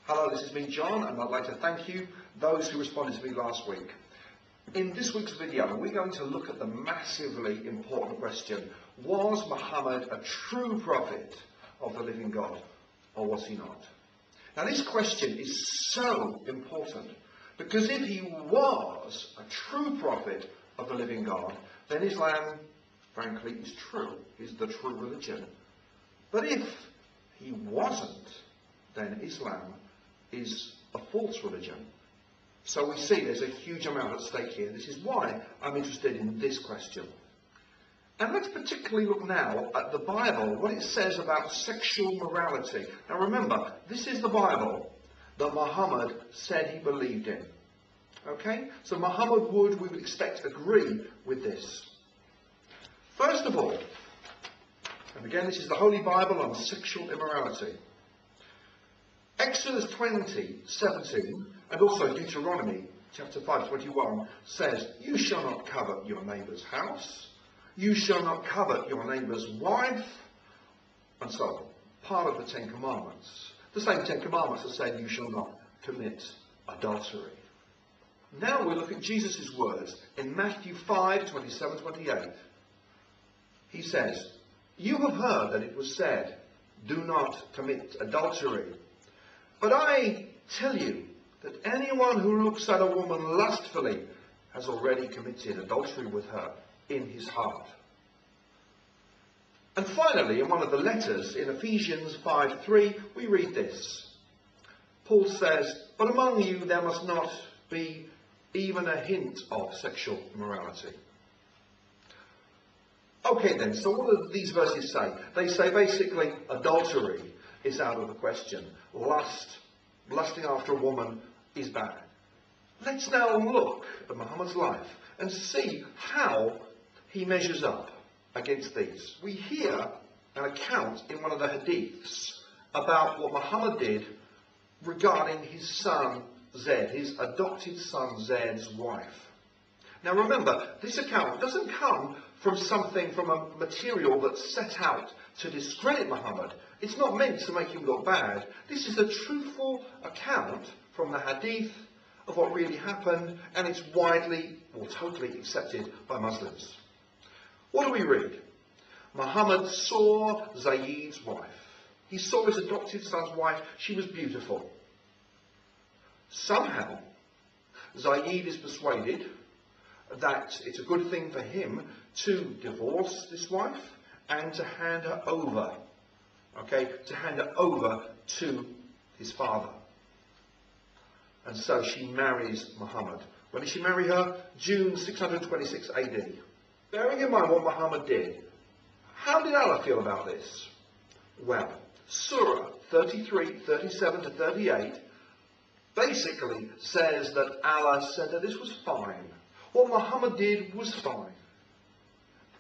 Hello, this is me, John, and I'd like to thank you, those who responded to me last week. In this week's video, we're going to look at the massively important question: was Muhammad a true prophet of the living God, or was he not? Now, this question is so important, because if he was a true prophet of the living God, then Islam, frankly, is true, is the true religion. But if he wasn't, then Islam is a false religion. So we see there's a huge amount at stake here. This is why I'm interested in this question. And let's particularly look now at the Bible, what it says about sexual morality. Now remember, this is the Bible that Muhammad said he believed in. Okay? So Muhammad would, we would expect, agree with this. First of all, and again this is the Holy Bible on sexual immorality. Exodus 20:17 and also Deuteronomy chapter 5:21 says, "You shall not covet your neighbour's house, you shall not covet your neighbour's wife," and so on. Part of the Ten Commandments. The same Ten Commandments that say you shall not commit adultery. Now we look at Jesus' words in Matthew 5:27-28. He says, "You have heard that it was said, 'Do not commit adultery.' But I tell you that anyone who looks at a woman lustfully has already committed adultery with her in his heart." And finally, in one of the letters, in Ephesians 5:3, we read this. Paul says, "But among you there must not be even a hint of sexual immorality." Okay then, so what do these verses say? They say basically adultery is out of the question. Lusting after a woman is bad. Let's now look at Muhammad's life and see how he measures up against these. We hear an account in one of the hadiths about what Muhammad did regarding his son Zayd, his adopted son Zayd's wife. Now remember, this account doesn't come from a material that's set out to discredit Muhammad. It's not meant to make him look bad. This is a truthful account from the hadith of what really happened, and it's widely or totally accepted by Muslims. What do we read? Muhammad saw Zayd's wife. He saw his adopted son's wife. She was beautiful. Somehow, Zayd is persuaded that it's a good thing for him to divorce this wife and to hand her over, to his father. And so she marries Muhammad. When did she marry her? June 626 AD. Bearing in mind what Muhammad did, how did Allah feel about this? Well, Surah 33:37-38 basically says that Allah said that this was fine. What Muhammad did was fine.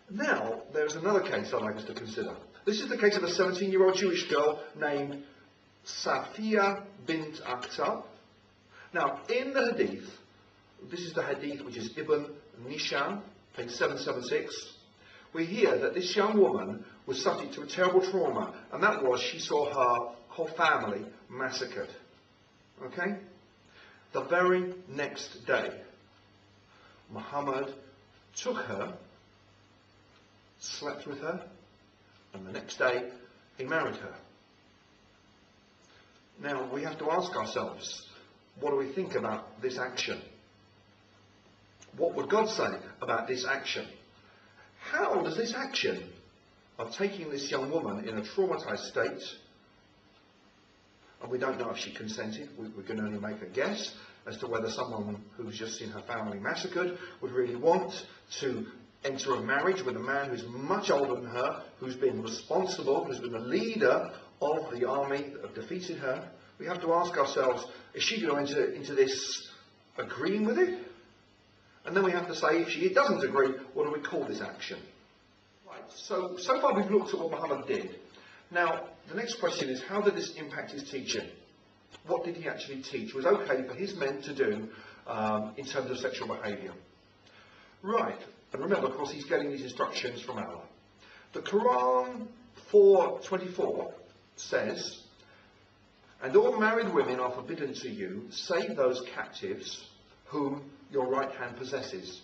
Now, there's another case I'd like us to consider. This is the case of a 17-year-old Jewish girl named Safiya bint Akhtar. Now, in the hadith, this is the hadith which is Ibn Nisham, page 776, we hear that this young woman was subject to a terrible trauma, and that was she saw her whole family massacred. Okay? The very next day, Muhammad took her, slept with her, and the next day he married her. Now we have to ask ourselves, what do we think about this action? What would God say about this action? How does this action of taking this young woman in a traumatized state, and we don't know if she consented, we can only make a guess as to whether someone who's just seen her family massacred would really want to enter a marriage with a man who's much older than her, who's been responsible, who's been the leader of the army that have defeated her. We have to ask ourselves, is she going to enter into this agreeing with it? And then we have to say, if she doesn't agree, what do we call this action? Right, so far we've looked at what Muhammad did. Now, the next question is, how did this impact his teaching? What did he actually teach? Was okay for his men to do in terms of sexual behaviour? Right, and remember, of course, he's getting these instructions from Allah. The Quran 4:24 says, And all married women are forbidden to you, save those captives whom your right hand possesses.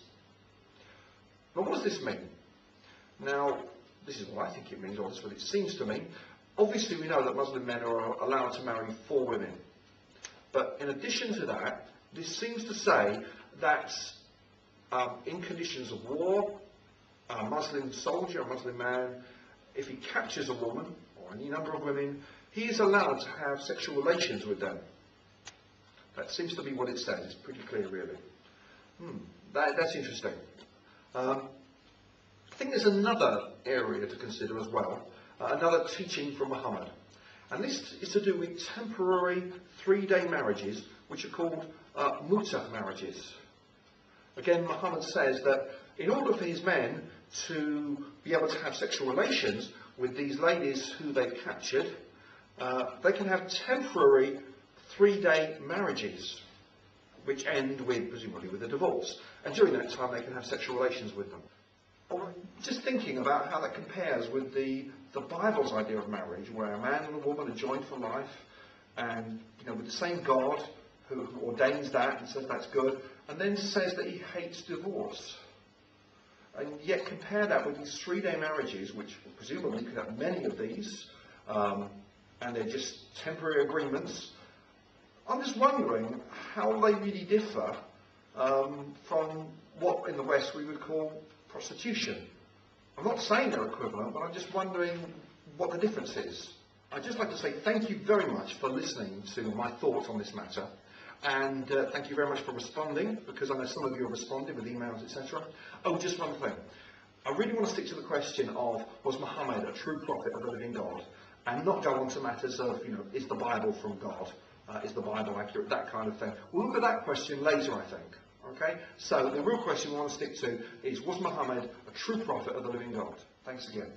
But what does this mean? Now, this is what I think it means, or that's what it seems to mean. Obviously, we know that Muslim men are allowed to marry 4 women. But in addition to that, this seems to say that in conditions of war, a Muslim soldier, a Muslim man, if he captures a woman, or any number of women, he is allowed to have sexual relations with them. That seems to be what it says. It's pretty clear, really. That's interesting. I think there's another area to consider as well, another teaching from Muhammad. And this is to do with temporary 3-day marriages, which are called muta marriages. Again, Muhammad says that in order for his men to be able to have sexual relations with these ladies who they've captured, they can have temporary 3-day marriages, which end with, presumably, with a divorce. And during that time, they can have sexual relations with them. Just thinking about how that compares with the Bible's idea of marriage, where a man and a woman are joined for life, and with the same God who ordains that and says that's good, and then says that he hates divorce. And yet compare that with these 3-day marriages, which presumably could have many of these, and they're just temporary agreements. I'm just wondering how they really differ from what in the West we would call prostitution. I'm not saying they're equivalent, but I'm just wondering what the difference is. I'd just like to say thank you very much for listening to my thoughts on this matter, and thank you very much for responding, because I know some of you have responded with emails, etc. Oh, just one thing. I really want to stick to the question of, was Muhammad a true prophet of the living God, and not go on to matters of, is the Bible from God? Is the Bible accurate? That kind of thing. We'll look at that question later, I think. Okay? So the real question we want to stick to is, was Muhammad a true prophet of the living God? Thanks again.